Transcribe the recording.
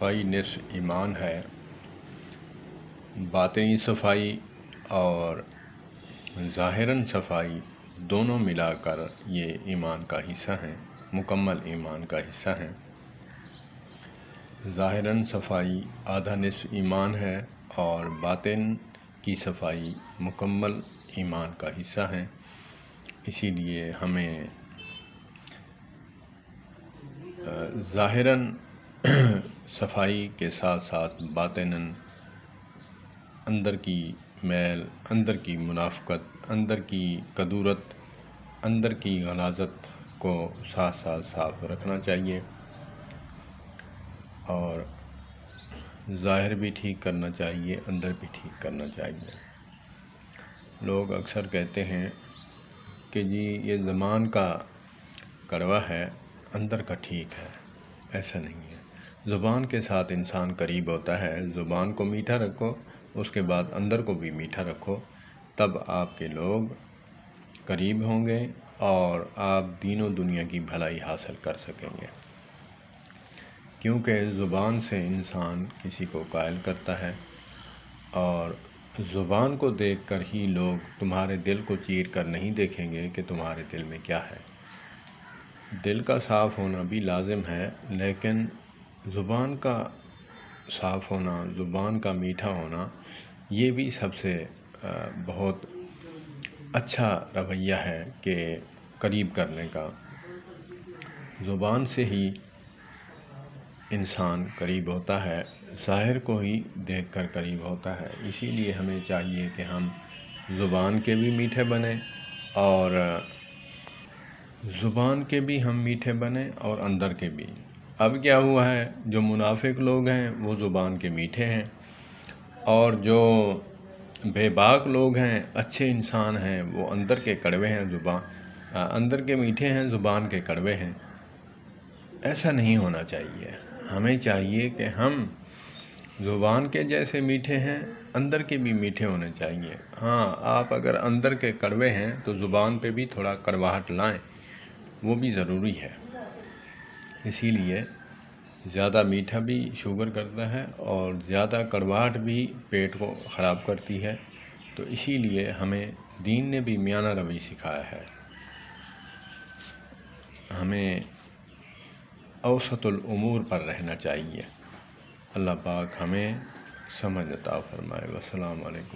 صفائی نصف ایمان ہے۔ باطنی صفائی اور ظاہراً صفائی دونوں ملا کر یہ ایمان کا حصہ ہیں، مکمل ایمان کا حصہ ہیں۔ ظاہراً صفائی آدھا نصف ایمان ہے اور باطن کی صفائی مکمل ایمان کا حصہ ہے۔ اسی لیے ہمیں ظاہراً صفائی کے ساتھ ساتھ باطناً اندر کی میل، اندر کی منافقت، اندر کی کدورت، اندر کی غلاظت کو ساتھ ساتھ صاف رکھنا چاہیے، اور ظاہر بھی ٹھیک کرنا چاہیے، اندر بھی ٹھیک کرنا چاہیے۔ لوگ اکثر کہتے ہیں کہ جی یہ زبان کا کڑوا ہے، اندر کا ٹھیک ہے۔ ایسا نہیں ہے۔ زبان کے ساتھ انسان قریب ہوتا ہے۔ زبان کو میٹھا رکھو، اس کے بعد اندر کو بھی میٹھا رکھو، تب آپ کے لوگ قریب ہوں گے اور آپ دین و دنیا کی بھلائی حاصل کر سکیں گے، کیونکہ زبان سے انسان کسی کو قائل کرتا ہے، اور زبان کو دیکھ کر ہی لوگ تمہارے دل کو چیر کر نہیں دیکھیں گے کہ تمہارے دل میں کیا ہے۔ دل کا صاف ہونا بھی لازم ہے، لیکن زبان کا صاف ہونا، زبان کا میٹھا ہونا، یہ بھی سب سے بہت اچھا رویہ ہے کہ قریب کرنے کا۔ زبان سے ہی انسان قریب ہوتا ہے، ظاہر کو ہی دیکھ کر قریب ہوتا ہے۔ اسی لیے ہمیں چاہیے کہ ہم زبان کے بھی میٹھے بنیں، اور زبان کے بھی ہم میٹھے بنیں اور اندر کے بھی۔ اب کیا ہوا ہے، جو منافق لوگ ہیں وہ زبان کے میٹھے ہیں، اور جو بے باک لوگ ہیں، اچھے انسان ہیں، وہ اندر کے کڑوے ہیں، اندر کے میٹھے ہیں، زبان کے کڑوے ہیں۔ ایسا نہیں ہونا چاہیے۔ ہمیں چاہیے کہ ہم زبان کے جیسے میٹھے ہیں، اندر کے بھی میٹھے ہونے چاہیے۔ ہاں، آپ اگر اندر کے کڑوے ہیں تو زبان پہ بھی تھوڑا کڑواہٹ لائیں، وہ بھی ضروری ہے۔ اسی لیے زیادہ میٹھا بھی شوگر کرتا ہے، اور زیادہ کڑواہٹ بھی پیٹ کو خراب کرتی ہے۔ تو اسی لیے ہمیں دین نے بھی میانہ روی سکھایا ہے۔ ہمیں اوسط الامور پر رہنا چاہیے۔ اللہ پاک ہمیں سمجھ عطا فرمائے۔ والسلام علیکم۔